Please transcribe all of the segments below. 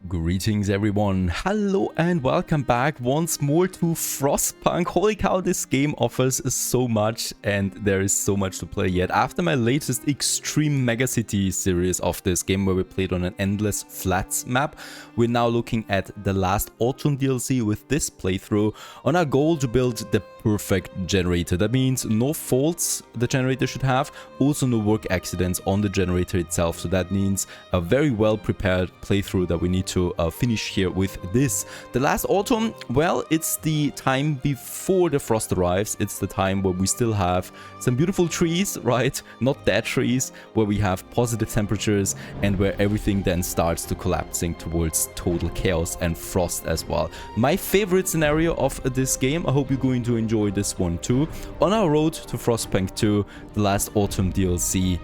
Greetings everyone, hello and welcome back once more to Frostpunk. Holy cow, this game offers so much and there is so much to play yet. After my latest Extreme Megacity series of this game where we played on an endless flats map, we're now looking at the last Autumn DLC with this playthrough on our goal to build the perfect generator. That means no faults the generator should have, also no work accidents on the generator itself. So that means a very well prepared playthrough that we need to finish here with this. The last autumn, well, it's the time before the frost arrives. It's the time where we still have some beautiful trees, right? Not dead trees, where we have positive temperatures and where everything then starts to collapsing towards total chaos and frost as well. My favorite scenario of this game. I hope you're going to enjoy this one too. On our road to Frostpunk 2, the last autumn DLC.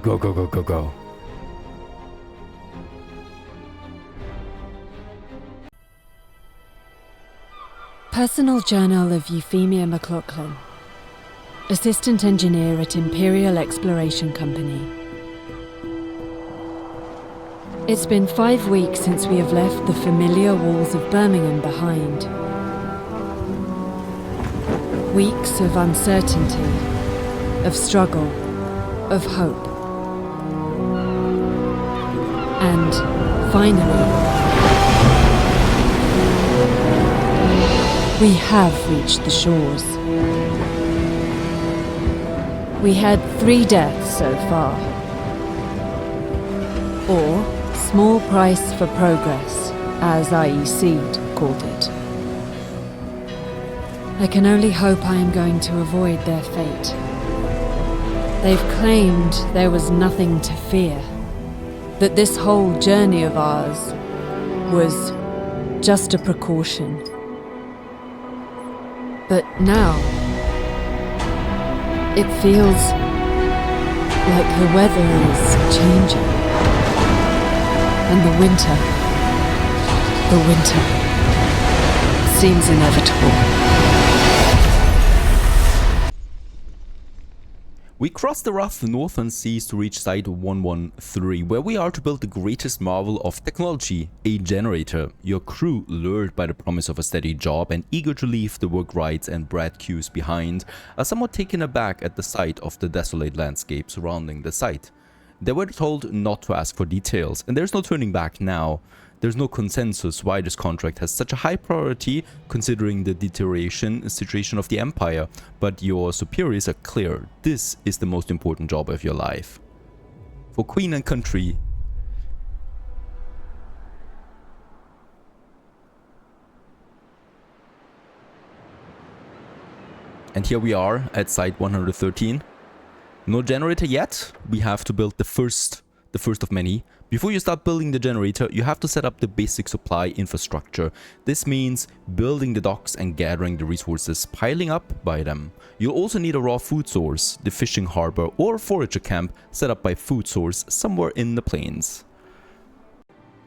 Go, go, go, go, go. Personal Journal of Euphemia McLaughlin, Assistant Engineer at Imperial Exploration Company. It's been 5 weeks since we have left the familiar walls of Birmingham behind. Weeks of uncertainty, of struggle, of hope. And finally, we have reached the shores. We had 3 deaths so far. Or small price for progress, as IEC called it. I can only hope I am going to avoid their fate. They've claimed there was nothing to fear, that this whole journey of ours was just a precaution. But now, it feels like the weather is changing. And the winter seems inevitable. We crossed the rough northern seas to reach Site 113, where we are to build the greatest marvel of technology, a generator. Your crew, lured by the promise of a steady job and eager to leave the work rights and bread queues behind, are somewhat taken aback at the sight of the desolate landscape surrounding the site. They were told not to ask for details, and there's no turning back now. There's no consensus why this contract has such a high priority considering the deterioration situation of the Empire, but your superiors are clear. This is the most important job of your life. For Queen and country. And here we are at Site 113. No generator yet. We have to build the first of many. Before you start building the generator, you have to set up the basic supply infrastructure. This means building the docks and gathering the resources piling up by them. You'll also need a raw food source, the fishing harbor or forager camp set up by food source somewhere in the plains.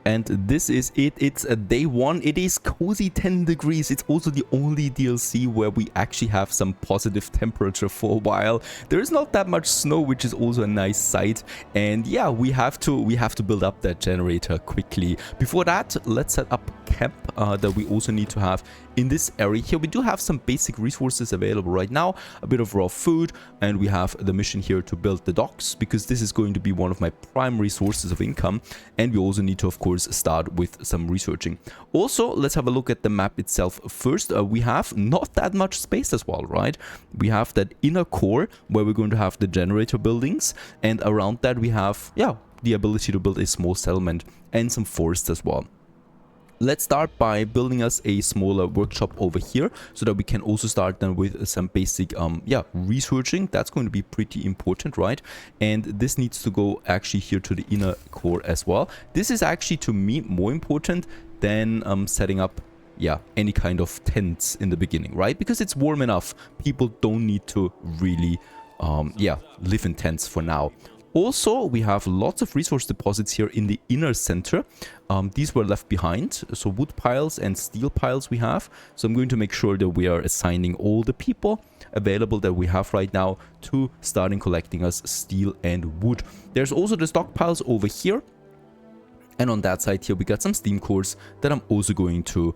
And this is it. It's a day 1. It is cozy 10 degrees. It's also the only DLC where we actually have some positive temperature for a while. There is not that much snow, which is also a nice sight. And yeah, we have to build up that generator quickly. Before that, let's set up camp that we also need to have in this area here. We do have some basic resources available right now, a bit of raw food, and we have the mission here to build the docks because this is going to be one of my primary sources of income. And we also need to, of course, start with some researching. Also, let's have a look at the map itself first. We have not that much space as well, right? We have that inner core where we're going to have the generator buildings, and around that we have, yeah, the ability to build a small settlement and some forests as well. Let's start by building us a smaller workshop over here so that we can also start then with some basic researching. That's going to be pretty important, right? And this needs to go actually here to the inner core as well. This is actually to me more important than setting up any kind of tents in the beginning, right? Because it's warm enough. People don't need to really live in tents for now. Also, we have lots of resource deposits here in the inner center. These were left behind, so wood piles and steel piles we have. So I'm going to make sure that we are assigning all the people available that we have right now to starting collecting us steel and wood. There's also the stockpiles over here. And on that side here, we got some steam cores that I'm also going to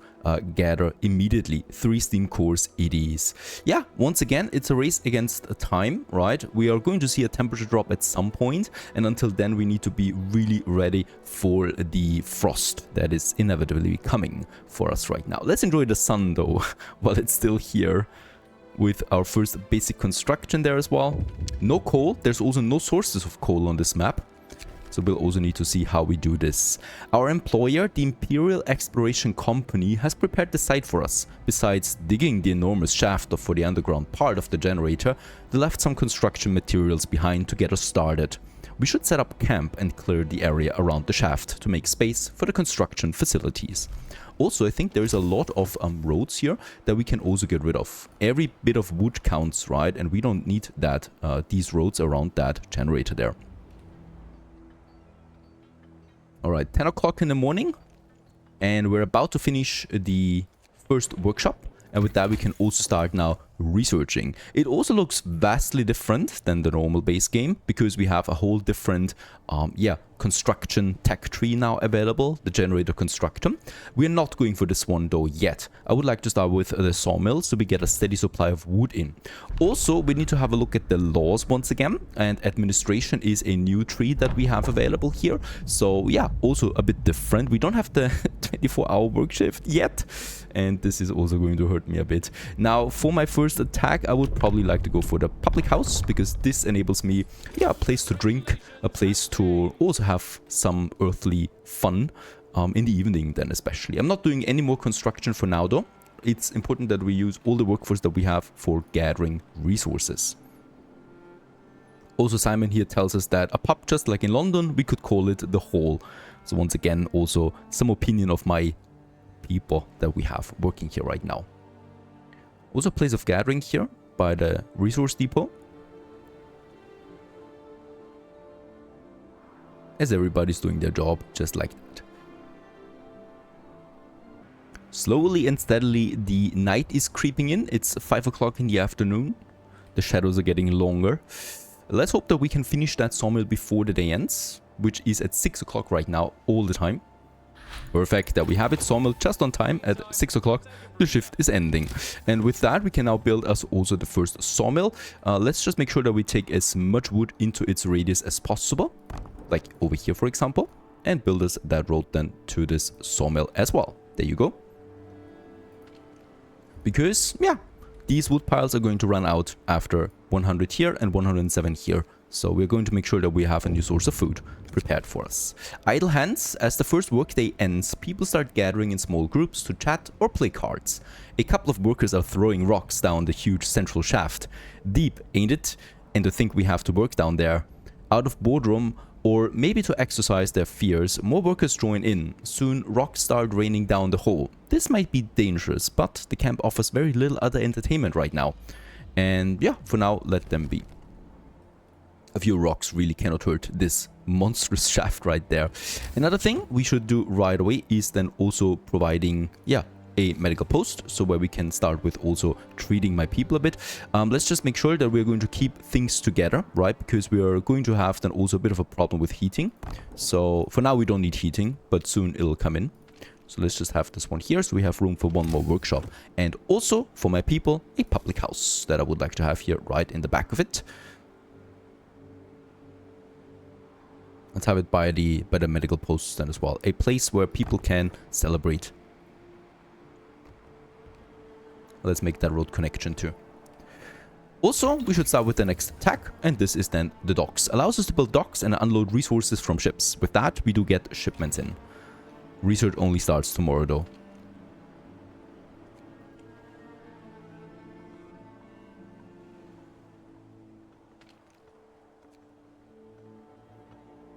gather immediately. 3 steam cores it is. Yeah, once again, it's a race against time, right? We are going to see a temperature drop at some point, and until then, we need to be really ready for the frost that is inevitably coming for us right now. Let's enjoy the sun, though, while it's still here, with our first basic construction there as well. No coal. There's also no sources of coal on this map. So we'll also need to see how we do this. Our employer, the Imperial Exploration Company, has prepared the site for us. Besides digging the enormous shaft for the underground part of the generator, they left some construction materials behind to get us started. We should set up camp and clear the area around the shaft to make space for the construction facilities. Also, I think there's a lot of roads here that we can also get rid of. Every bit of wood counts, right? And we don't need that these roads around that generator there. Alright, 10 o'clock in the morning, and we're about to finish the first workshop, and with that we can also start now researching. It also looks vastly different than the normal base game, because we have a whole different construction tech tree now available, the generator constructum. We're not going for this one though yet. I would like to start with the sawmill so we get a steady supply of wood in. Also, we need to have a look at the laws once again, and administration is a new tree that we have available here. So yeah, also a bit different. We don't have the 24-hour work shift yet, and this is also going to hurt me a bit. Now, for my first attack, I would probably like to go for the public house, because this enables me, a place to drink, a place to also have some earthly fun in the evening then especially. I'm not doing any more construction for now though. It's important that we use all the workforce that we have for gathering resources. Also, Simon here tells us that a pub just like in London, we could call it the Hall. So once again, also some opinion of my people that we have working here right now. Also a place of gathering here by the resource depot. As everybody's doing their job just like that. Slowly and steadily the night is creeping in. It's 5 o'clock in the afternoon. The shadows are getting longer. Let's hope that we can finish that sawmill before the day ends, which is at 6 o'clock right now all the time. Perfect, that we have it sawmill just on time at 6 o'clock. The shift is ending. And with that, we can now build us also the first sawmill. Let's just make sure that we take as much wood into its radius as possible. Like over here, for example. And build us that road then to this sawmill as well. There you go. Because, these wood piles are going to run out after 100 here and 107 here. So we're going to make sure that we have a new source of food prepared for us. Idle hands. As the first workday ends, people start gathering in small groups to chat or play cards. A couple of workers are throwing rocks down the huge central shaft. Deep, ain't it? And to think we have to work down there. Out of boredom, or maybe to exercise their fears, more workers join in. Soon, rocks start raining down the hole. This might be dangerous, but the camp offers very little other entertainment right now. And for now, let them be. A few rocks really cannot hurt this monstrous shaft right there. Another thing we should do right away is then also providing, a medical post, so where we can start with also treating my people a bit. Let's just make sure that we're going to keep things together, right? Because we are going to have then also a bit of a problem with heating. So for now we don't need heating, but soon it'll come in. So let's just have this one here, so we have room for one more workshop. And also for my people, a public house that I would like to have here right in the back of it. Let's have it by the medical posts then as well. A place where people can celebrate. Let's make that road connection too. Also, we should start with the next attack, and this is then the docks. Allows us to build docks and unload resources from ships. With that, we do get shipments in. Research only starts tomorrow though.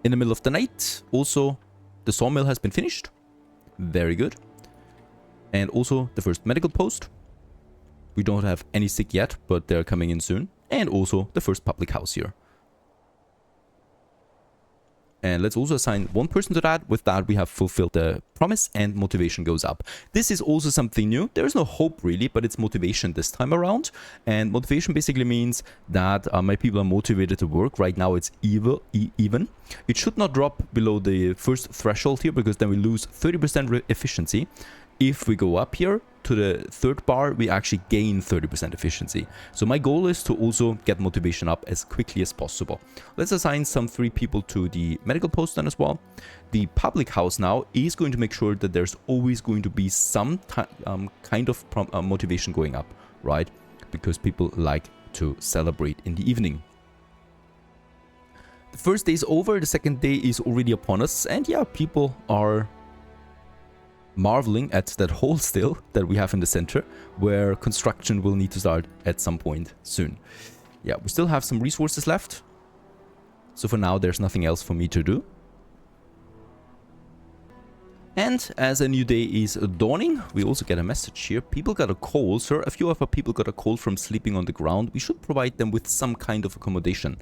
In the middle of the night, also, the sawmill has been finished. Very good. And also, the first medical post. We don't have any sick yet, but they're coming in soon. And also, the first public house here. And let's also assign one person to that. With that, we have fulfilled the promise, and motivation goes up. This is also something new. There is no hope really, but it's motivation this time around. And motivation basically means that my people are motivated to work. Right now it's even. It should not drop below the first threshold here, because then we lose 30% efficiency. If we go up here to the third bar, we actually gain 30% efficiency. So my goal is to also get motivation up as quickly as possible. Let's assign some 3 people to the medical post then as well. The public house now is going to make sure that there's always going to be some kind of motivation going up, right? Because people like to celebrate in the evening. The first day is over, the second day is already upon us, and yeah, people are marveling at that hole still that we have in the center, where construction will need to start at some point soon. Yeah, we still have some resources left, so for now there's nothing else for me to do. And as a new day is dawning, we also get a message here. People got a call, sir. A few of our people got a call from sleeping on the ground. We should provide them with some kind of accommodation.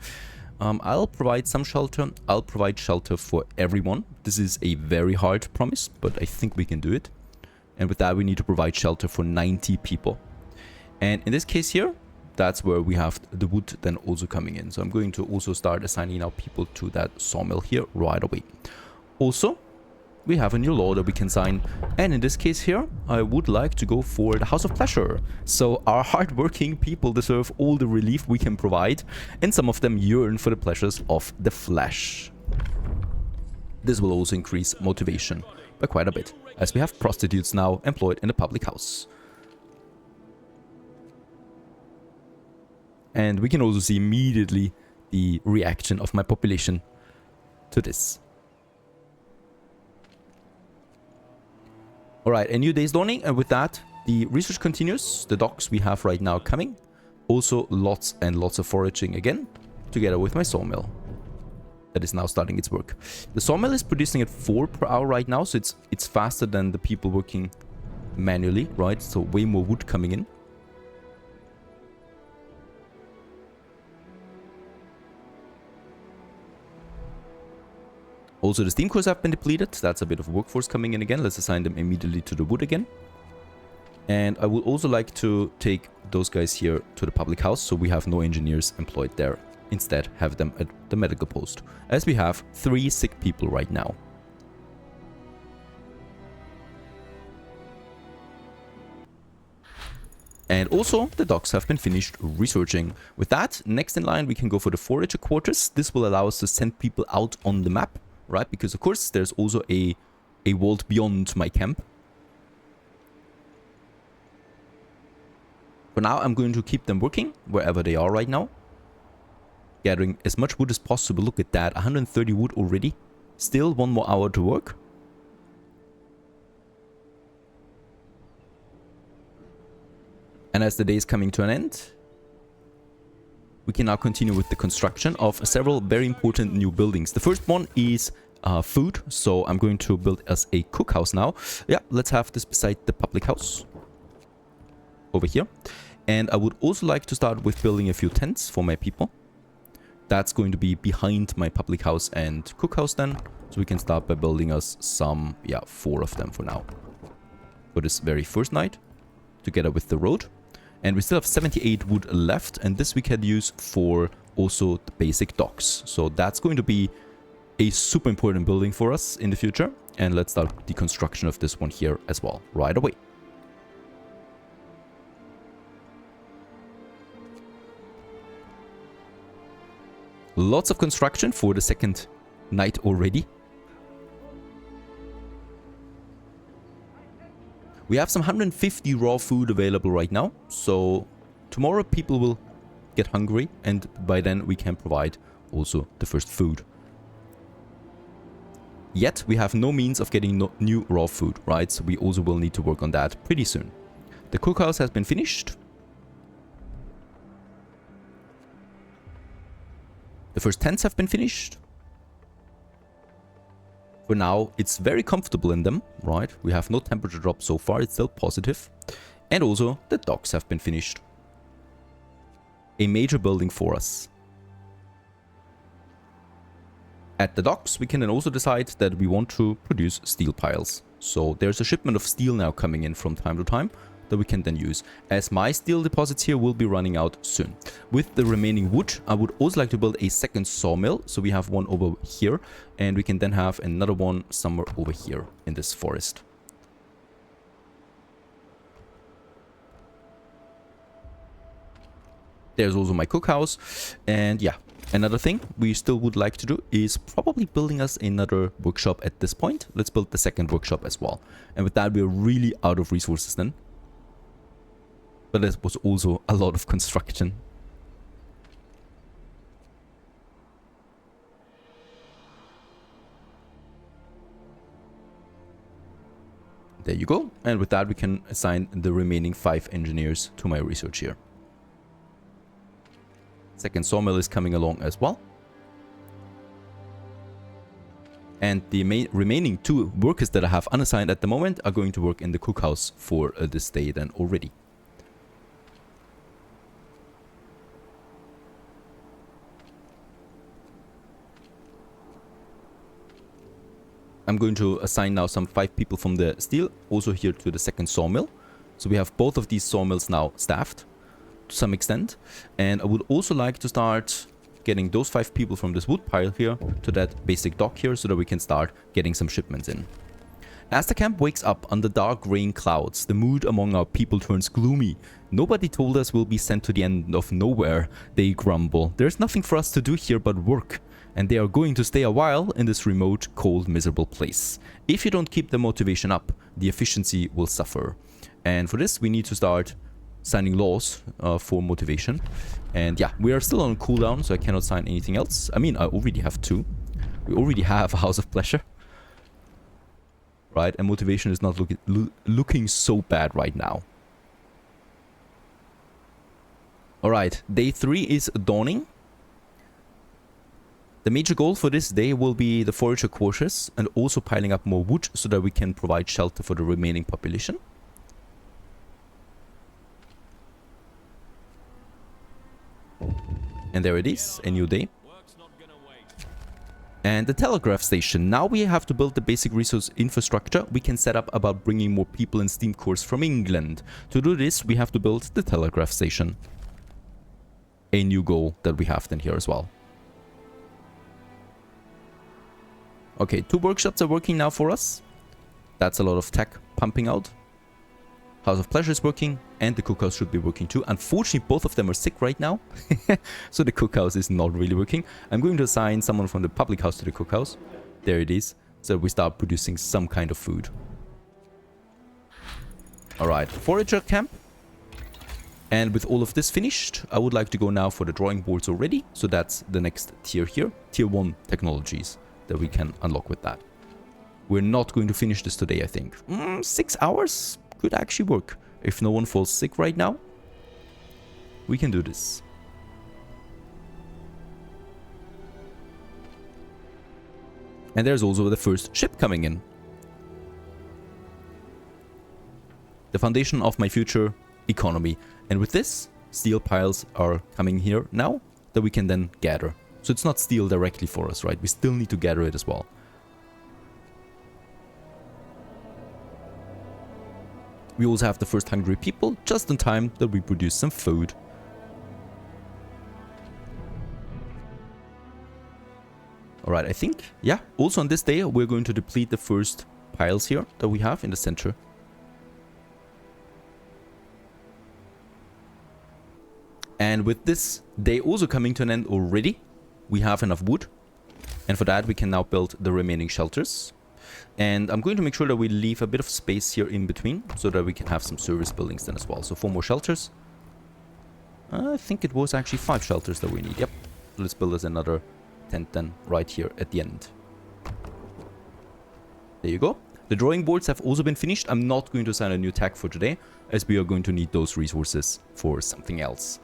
I'll provide some shelter. I'll provide shelter for everyone. This is a very hard promise, but I think we can do it. And with that, we need to provide shelter for 90 people. And in this case here, that's where we have the wood then also coming in. So I'm going to also start assigning now people to that sawmill here right away. Also, we have a new law that we can sign, and in this case here I would like to go for the House of Pleasure. So our hardworking people deserve all the relief we can provide, and some of them yearn for the pleasures of the flesh. This will also increase motivation by quite a bit, as we have prostitutes now employed in the public house. And we can also see immediately the reaction of my population to this. Alright, a new day is dawning, and with that, the research continues. The docks we have right now coming. Also, lots and lots of foraging again, together with my sawmill. That is now starting its work. The sawmill is producing at 4 per hour right now, so it's faster than the people working manually, right? So way more wood coming in. Also, the steam cores have been depleted. That's a bit of workforce coming in again. Let's assign them immediately to the wood again. And I would also like to take those guys here to the public house, so we have no engineers employed there. Instead, have them at the medical post, as we have 3 sick people right now. And also, the docks have been finished researching. With that, next in line, we can go for the forager quarters. This will allow us to send people out on the map, right? Because, of course, there's also a world beyond my camp. For now, I'm going to keep them working wherever they are right now. Gathering as much wood as possible. Look at that, 130 wood already. Still 1 more hour to work. And as the day is coming to an end, we can now continue with the construction of several very important new buildings. The first one is food, so I'm going to build us a cookhouse now. Yeah, let's have this beside the public house over here. And I would also like to start with building a few tents for my people. That's going to be behind my public house and cookhouse then. So we can start by building us some, 4 of them for now. For this very first night, together with the road. And we still have 78 wood left, and this we can use for also the basic docks. So that's going to be a super important building for us in the future. And let's start the construction of this one here as well, right away. Lots of construction for the second night already. We have some 150 raw food available right now, so tomorrow people will get hungry, and by then we can provide also the first food. Yet we have no means of getting new raw food, right? So we also will need to work on that pretty soon. The cookhouse has been finished. The first tents have been finished. For now, it's very comfortable in them, right? We have no temperature drop so far, it's still positive. And also, the docks have been finished. A major building for us. At the docks, we can then also decide that we want to produce steel piles. So there's a shipment of steel now coming in from time to time that we can then use, as my steel deposits here will be running out soon. With the remaining wood, I would also like to build a second sawmill. So we have one over here, and we can then have another one somewhere over here in this forest. There's also my cookhouse. And yeah, another thing we still would like to do is probably building us another workshop at this point. Let's build the second workshop as well. And with that, we're really out of resources then. But that was also a lot of construction. There you go. And with that, we can assign the remaining 5 engineers to my research here. Second sawmill is coming along as well. And the remaining 2 workers that I have unassigned at the moment are going to work in the cookhouse for this day then already. I'm going to assign now some 5 people from the steel also here to the second sawmill. So we have both of these sawmills now staffed to some extent. And I would also like to start getting those 5 people from this wood pile here to that basic dock here so that we can start getting some shipments in. As the camp wakes up under dark rain clouds, the mood among our people turns gloomy. Nobody told us we'll be sent to the end of nowhere, they grumble. There's nothing for us to do here but work. And they are going to stay a while in this remote, cold, miserable place. If you don't keep the motivation up, the efficiency will suffer. And for this, we need to start signing laws for motivation. And yeah, we are still on cooldown, so I cannot sign anything else. I mean, I already have 2. We already have a House of Pleasure. Right, and motivation is not looking so bad right now. Alright, day 3 is dawning. The major goal for this day will be the forager quarters and also piling up more wood so that we can provide shelter for the remaining population. And there it is, a new day. And the telegraph station. Now we have to build the basic resource infrastructure we can set up about bringing more people and steam cores from England. To do this, we have to build the telegraph station. A new goal that we have then here as well. Okay, 2 workshops are working now for us. That's a lot of tech pumping out. House of Pleasure is working, and the cookhouse should be working too. Unfortunately, both of them are sick right now, so the cookhouse is not really working. I'm going to assign someone from the public house to the cookhouse. There it is, so we start producing some kind of food. Alright, forager camp. And with all of this finished, I would like to go now for the drawing boards already. So that's the next tier here, tier 1 technologies that we can unlock with that. We're not going to finish this today, I think. 6 hours could actually work. If no one falls sick right now, we can do this. And there's also the first ship coming in. The foundation of my future economy. And with this, steel piles are coming here now that we can then gather. So it's not steel directly for us, right? We still need to gather it as well. We also have the first hungry people, just in time that we produce some food. Alright, I think, yeah, also on this day, we're going to deplete the first piles here that we have in the center. And with this day also coming to an end already, we have enough wood. And for that, we can now build the remaining shelters. And I'm going to make sure that we leave a bit of space here in between so that we can have some service buildings then as well. So 4 more shelters. I think it was actually 5 shelters that we need. Yep. Let's build us another tent then right here at the end. There you go. The drawing boards have also been finished. I'm not going to assign a new tag for today, as we are going to need those resources for something else.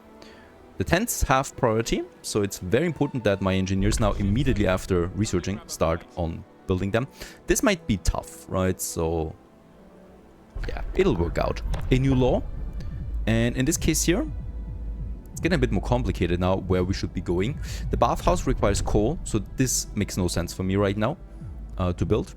The tents have priority, so it's very important that my engineers now immediately after researching start on building them. This might be tough, right? So yeah, it'll work out. A new law, and in this case here, it's getting a bit more complicated now where we should be going. The bathhouse requires coal, so this makes no sense for me right now to build.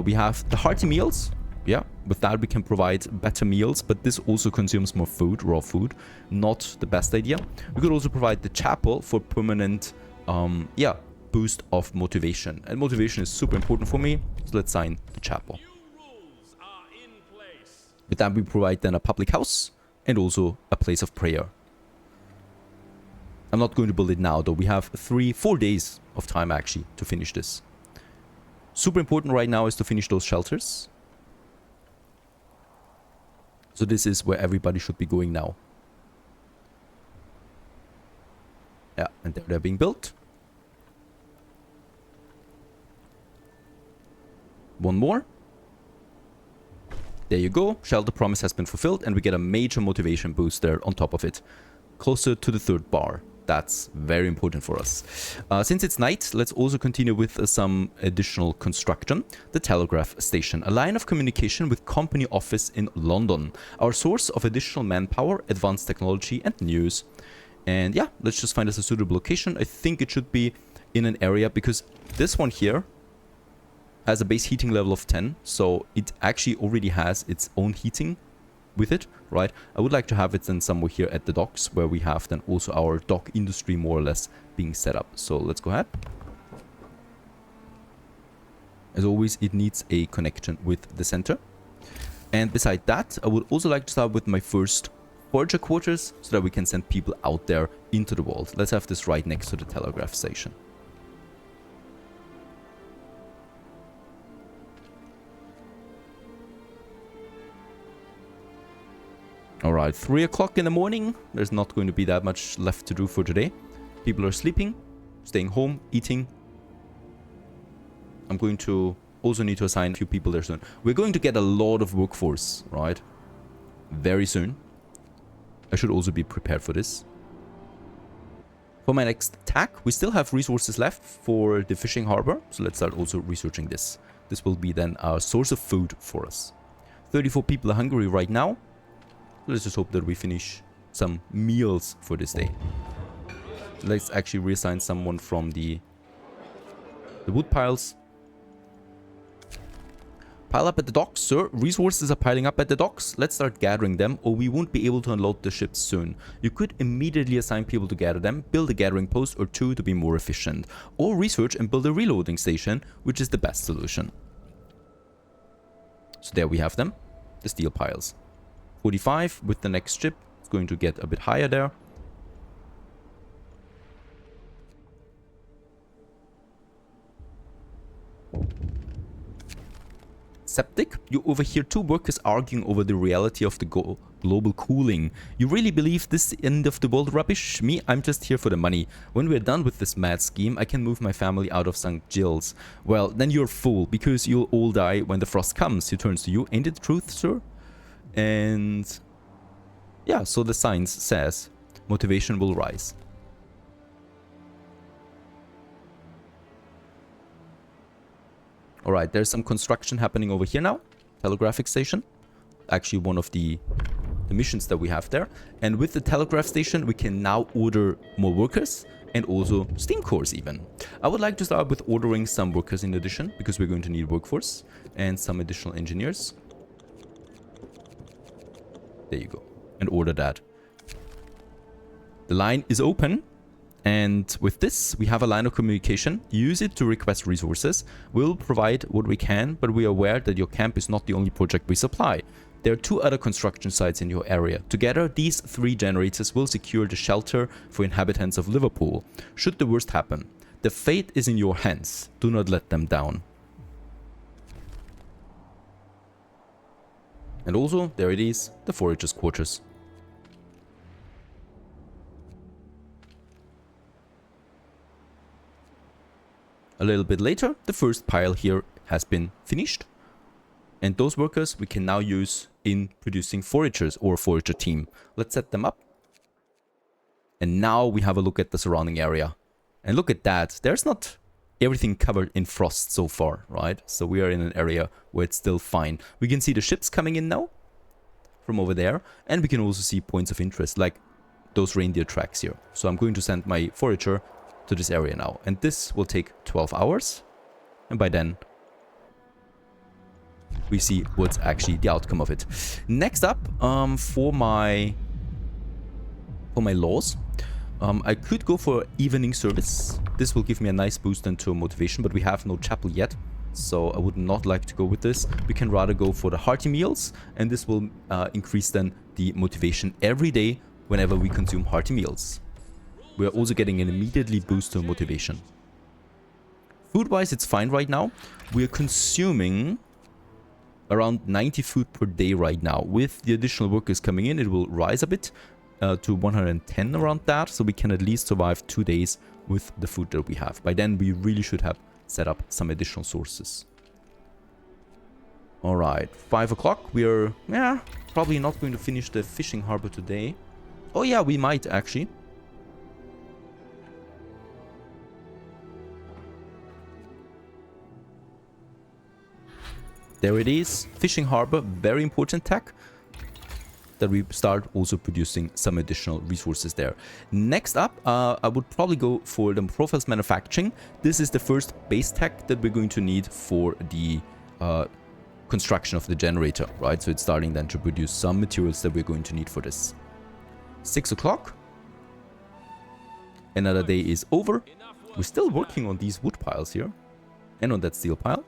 We have the hearty meals. Yeah, with that we can provide better meals, but this also consumes more food, raw food. Not the best idea. We could also provide the chapel for permanent, yeah, boost of motivation. And motivation is super important for me, so let's sign the chapel. With that we provide then a public house and also a place of prayer. I'm not going to build it now though. We have 4 days of time actually to finish this. Super important right now is to finish those shelters. So this is where everybody should be going now. Yeah, and they're being built. One more. There you go. Shelter promise has been fulfilled and we get a major motivation boost there on top of it. Closer to the 3rd bar. That's very important for us. Since it's night, let's also continue with some additional construction. The telegraph station, a line of communication with company office in London. Our source of additional manpower, advanced technology and news. And yeah, let's just find us a suitable location. I think it should be in an area because this one here has a base heating level of 10. So it actually already has its own heating with it, right? I would like to have it then somewhere here at the docks where we have then also our dock industry more or less being set up. So let's go ahead. As always, it needs a connection with the center. And beside that, I would also like to start with my first forager quarters so that we can send people out there into the world. Let's have this right next to the telegraph station. Alright, 3 o'clock in the morning. There's not going to be that much left to do for today. People are sleeping, staying home, eating. I'm going to also need to assign a few people there soon. We're going to get a lot of workforce, right? Very soon. I should also be prepared for this. For my next attack, we still have resources left for the fishing harbor. So let's start also researching this. This will be then our source of food for us. 34 people are hungry right now. Let's just hope that we finish some meals for this day. Let's actually reassign someone from the wood piles. Pile up at the docks, sir. Resources are piling up at the docks. Let's start gathering them or we won't be able to unload the ships soon. You could immediately assign people to gather them, build a gathering post or 2 to be more efficient. Or research and build a reloading station, which is the best solution. So there we have them, the steel piles. 45 with the next ship. It's going to get a bit higher there. Septic, you overhear 2 workers arguing over the reality of the global cooling. You really believe this end of the world rubbish? Me, I'm just here for the money. When we're done with this mad scheme, I can move my family out of St. Gilles. Well, then you're a fool, because you'll all die when the frost comes. He turns to you. Ain't it the truth, sir? And yeah, so the science says motivation will rise. Alright, there's some construction happening over here now. Telegraphic station. Actually one of the missions that we have there. And with the telegraph station, we can now order more workers and also steam cores even. I would like to start with ordering some workers in addition, because we're going to need workforce and some additional engineers. There you go. And order that. The line is open. And with this, we have a line of communication. Use it to request resources. We'll provide what we can, but we are aware that your camp is not the only project we supply. There are 2 other construction sites in your area. Together, these 3 generators will secure the shelter for inhabitants of Liverpool. Should the worst happen, the fate is in your hands. Do not let them down. And also, there it is, the foragers' quarters. A little bit later, the first pile here has been finished. And those workers we can now use in producing foragers or forager team. Let's set them up. And now we have a look at the surrounding area. And look at that, there's not everything covered in frost so far, right? So we are in an area where it's still fine. We can see the ships coming in now from over there, and we can also see points of interest like those reindeer tracks here. So I'm going to send my forager to this area now, and this will take 12 hours, and by then we see what's actually the outcome of it. Next up, for my laws, I could go for evening service. This will give me a nice boost into motivation, but we have no chapel yet, so I would not like to go with this. We can rather go for the hearty meals, and this will increase then the motivation every day whenever we consume hearty meals. We are also getting an immediately boost to motivation. Food-wise, it's fine right now. We are consuming around 90 food per day right now. With the additional workers coming in, it will rise a bit to 110 around that, so we can at least survive 2 days with the food that we have. By then, we really should have set up some additional sources. Alright, 5 o'clock. We are, probably not going to finish the fishing harbor today. Oh yeah, we might actually. There it is, fishing harbor, very important tech. That we start also producing some additional resources there. Next up, I would probably go for the profiles manufacturing. This is the first base tech that we're going to need for the construction of the generator, right? So it's starting then to produce some materials that we're going to need for this. 6 o'clock. Another day is over. We're still working on these wood piles here and on that steel pile.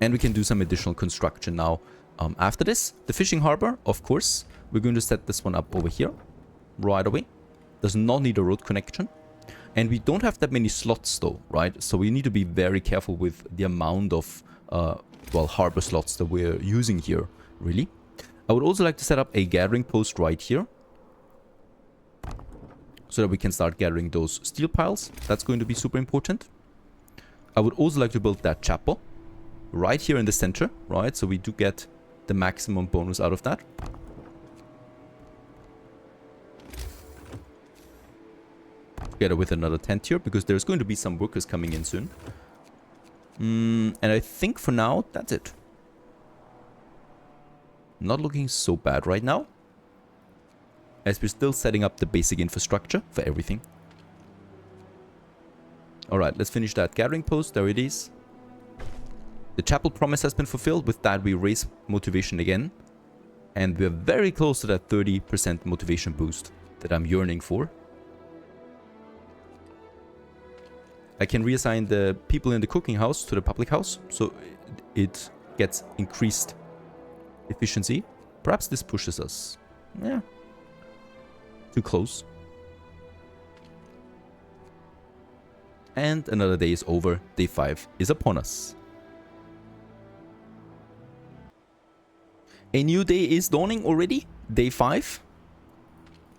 And we can do some additional construction now. After this, the fishing harbor, of course, we're going to set this one up over here right away. Does not need a road connection. And we don't have that many slots though, right? So we need to be very careful with the amount of, well, harbor slots that we're using here, really. I would also like to set up a gathering post right here, so that we can start gathering those steel piles. That's going to be super important. I would also like to build that chapel right here in the center, right? So we do get the maximum bonus out of that. Together with another tent here, because there's going to be some workers coming in soon. And I think for now, that's it. Not looking so bad right now, as we're still setting up the basic infrastructure for everything. Alright, let's finish that gathering post. There it is. The chapel promise has been fulfilled. With that, we raise motivation again. And we're very close to that 30% motivation boost that I'm yearning for. I can reassign the people in the cooking house to the public house, so it gets increased efficiency. Perhaps this pushes us. Yeah. Too close. And another day is over. Day 5 is upon us. A new day is dawning already. Day 5.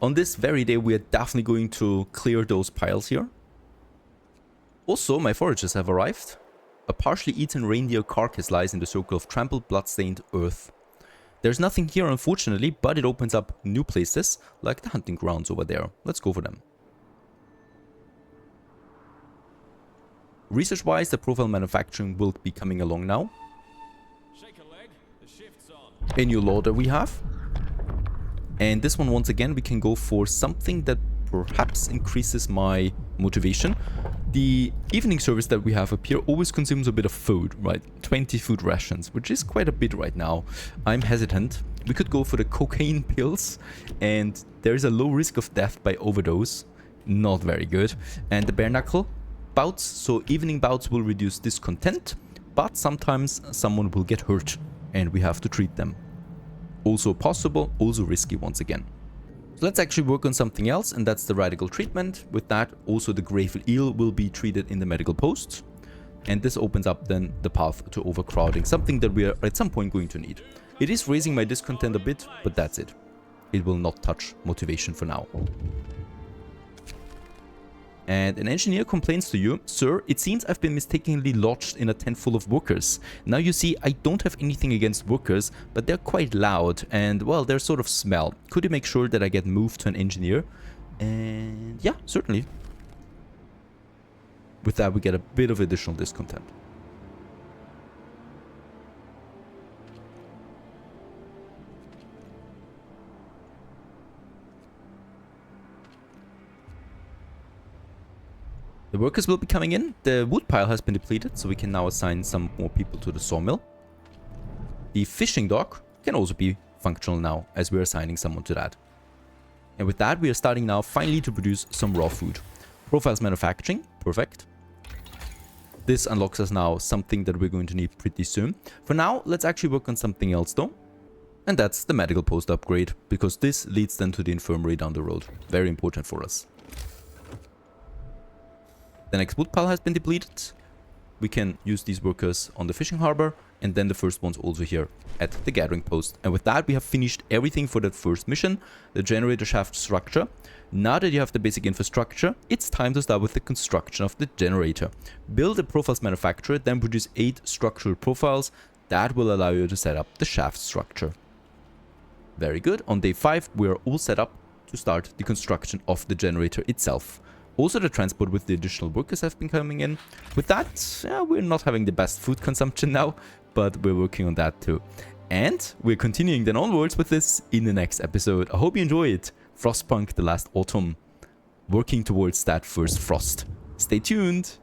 On this very day, we are definitely going to clear those piles here. Also, my foragers have arrived. A partially eaten reindeer carcass lies in the circle of trampled, blood-stained earth. There's nothing here, unfortunately, but it opens up new places, like the hunting grounds over there. Let's go for them. Research-wise, the profile manufacturing will be coming along now. A new law that we have. And this one, once again, we can go for something that perhaps increases my motivation. The evening service that we have up here always consumes a bit of food, right? 20 food rations, which is quite a bit right now. I'm hesitant. We could go for the cocaine pills, and there is a low risk of death by overdose. Not very good. And the bare knuckle bouts, so evening bouts will reduce discontent, but sometimes someone will get hurt, and we have to treat them. Also possible, also risky once again. So let's actually work on something else, and that's the radical treatment. With that, also the grave eel will be treated in the medical posts. And this opens up then the path to overcrowding, something that we are at some point going to need. It is raising my discontent a bit, but that's it. It will not touch motivation for now. And an engineer complains to you, "Sir, it seems I've been mistakenly lodged in a tent full of workers. Now you see, I don't have anything against workers, but they're quite loud and, well, they're sort of smell. Could you make sure that I get moved to an engineer?" And yeah, certainly. With that, we get a bit of additional discontent. The workers will be coming in. The wood pile has been depleted, so we can now assign some more people to the sawmill. The fishing dock can also be functional now, as we're assigning someone to that. And with that, we are starting now finally to produce some raw food. Profiles manufacturing, perfect. This unlocks us now something that we're going to need pretty soon. For now, let's actually work on something else though. And that's the medical post upgrade, because this leads then to the infirmary down the road. Very important for us. The next wood pile has been depleted. We can use these workers on the fishing harbor, and then the first ones also here at the gathering post. And with that, we have finished everything for that first mission, the generator shaft structure. Now that you have the basic infrastructure, it's time to start with the construction of the generator. Build a profiles manufacturer, then produce 8 structural profiles. That will allow you to set up the shaft structure. Very good. On day 5, we are all set up to start the construction of the generator itself. Also, the transport with the additional workers have been coming in. With that, we're not having the best food consumption now, but we're working on that too. And we're continuing then onwards with this in the next episode. I hope you enjoy it. Frostpunk, the last autumn, working towards that first frost. Stay tuned.